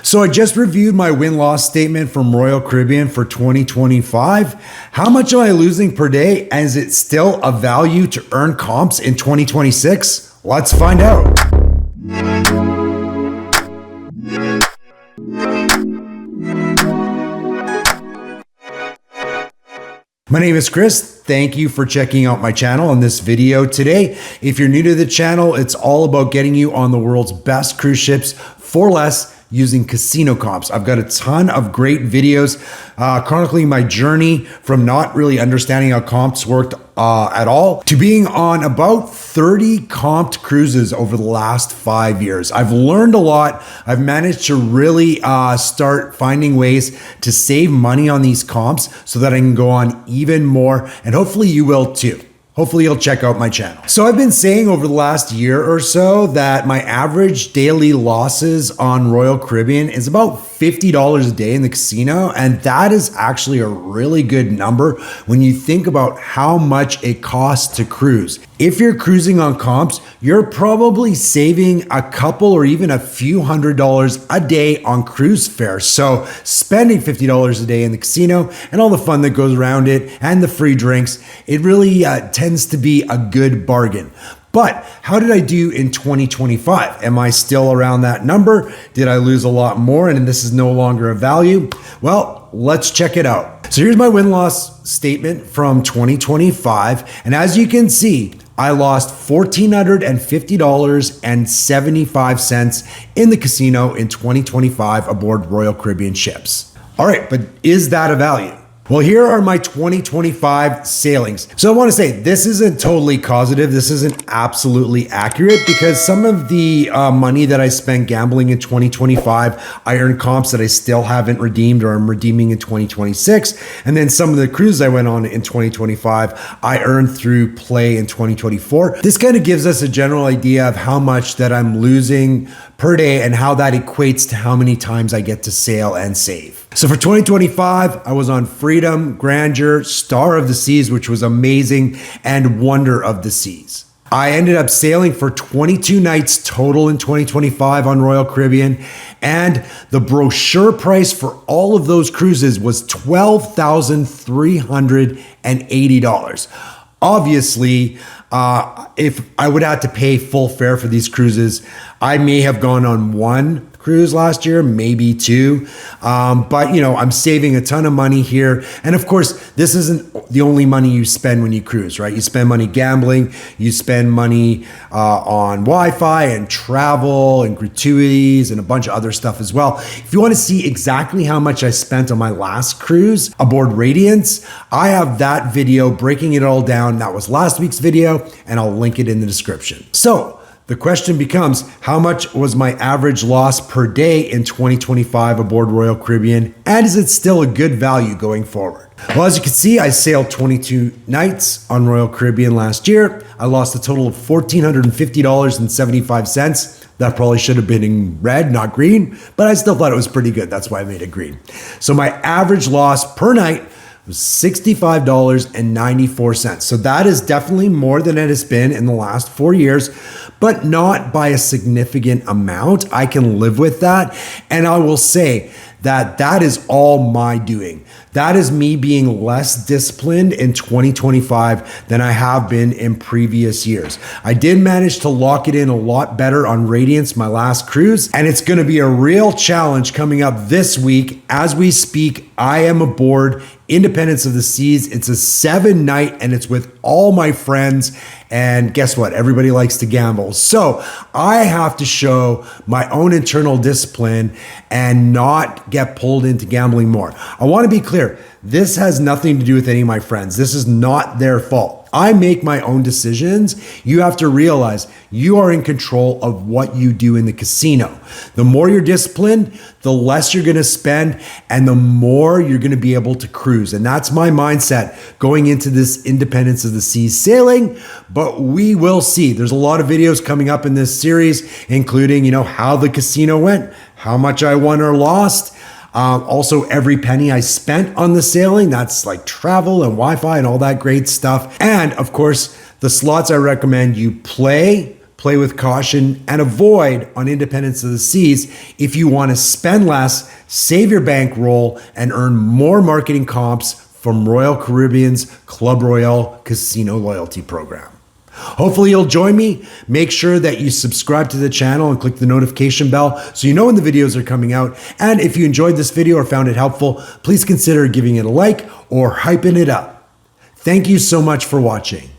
So I just reviewed my win-loss statement from Royal Caribbean for 2025. How much am I losing per day? And is it still a value to earn comps in 2026? Let's find out. My name is Chris. Thank you for checking out my channel in this video today. If you're new to the channel, it's all about getting you on the world's best cruise ships for less using casino comps. I've got a ton of great videos chronicling my journey from not really understanding how comps worked at all to being on about 30 comped cruises over the last 5 years. I've learned a lot. I've managed to really start finding ways to save money on these comps so that I can go on even more, and hopefully you will too. Hopefully you'll check out my channel. So I've been saying over the last year or so that my average daily losses on Royal Caribbean is about $50 a day in the casino. And that is actually a really good number when you think about how much it costs to cruise. If you're cruising on comps, you're probably saving a couple or even a few $100s a day on cruise fare. So spending $50 a day in the casino and all the fun that goes around it and the free drinks, it really tends to be a good bargain. But how did I do in 2025? Am I still around that number? Did I lose a lot more and this is no longer a value? Well, let's check it out. So here's my win-loss statement from 2025. And as you can see, I lost $1,450.75 in the casino in 2025 aboard Royal Caribbean ships. All right, but is that a value? Well, here are my 2025 sailings. So I want to say this isn't totally causative. This isn't absolutely accurate because some of the money that I spent gambling in 2025, I earned comps that I still haven't redeemed or I'm redeeming in 2026. And then some of the cruises I went on in 2025, I earned through play in 2024. This kind of gives us a general idea of how much that I'm losing per day and how that equates to how many times I get to sail and save. So for 2025, I was on Freedom, Grandeur, Star of the Seas, which was amazing, and Wonder of the Seas. I ended up sailing for 22 nights total in 2025 on Royal Caribbean, and the brochure price for all of those cruises was $12,380. Obviously, if I would have to pay full fare for these cruises, I may have gone on one cruise last year, maybe two. But you know, I'm saving a ton of money here. And of course, this isn't the only money you spend when you cruise, right? You spend money gambling, you spend money on Wi-Fi and travel and gratuities and a bunch of other stuff as well. If you want to see exactly how much I spent on my last cruise aboard Radiance, I have that video breaking it all down. That was last week's video, and I'll link it in the description. So the question becomes, how much was my average loss per day in 2025 aboard Royal Caribbean? And is it still a good value going forward? Well, as you can see, I sailed 22 nights on Royal Caribbean last year. I lost a total of $1,450.75. That probably should have been in red, not green, but I still thought it was pretty good. That's why I made it green. So my average loss per night was $65.94. So that is definitely more than it has been in the last 4 years, but not by a significant amount. I can live with that. And I will say that that is all my doing. That is me being less disciplined in 2025 than I have been in previous years. I did manage to lock it in a lot better on Radiance, my last cruise, and it's going to be a real challenge coming up this week. As we speak, I am aboard Independence of the Seas. It's a 7-night and it's with all my friends. And guess what? Everybody likes to gamble. So I have to show my own internal discipline and not get pulled into gambling more. I want to be clear. This has nothing to do with any of my friends. This is not their fault. I make my own decisions. You have to realize you are in control of what you do in the casino. The more you're disciplined, the less you're going to spend and the more you're going to be able to cruise. And that's my mindset going into this Independence of the Seas sailing, but we will see. There's a lot of videos coming up in this series, including, you know, how the casino went, how much I won or lost. Also, every penny I spent on the sailing, that's like travel and Wi-Fi and all that great stuff. And of course, the slots I recommend you play play with caution, and avoid on Independence of the Seas if you want to spend less, save your bankroll, and earn more marketing comps from Royal Caribbean's Club Royale Casino Loyalty Program. Hopefully you'll join me. Make sure that you subscribe to the channel and click the notification bell so you know when the videos are coming out. And if you enjoyed this video or found it helpful, please consider giving it a like or hyping it up. Thank you so much for watching.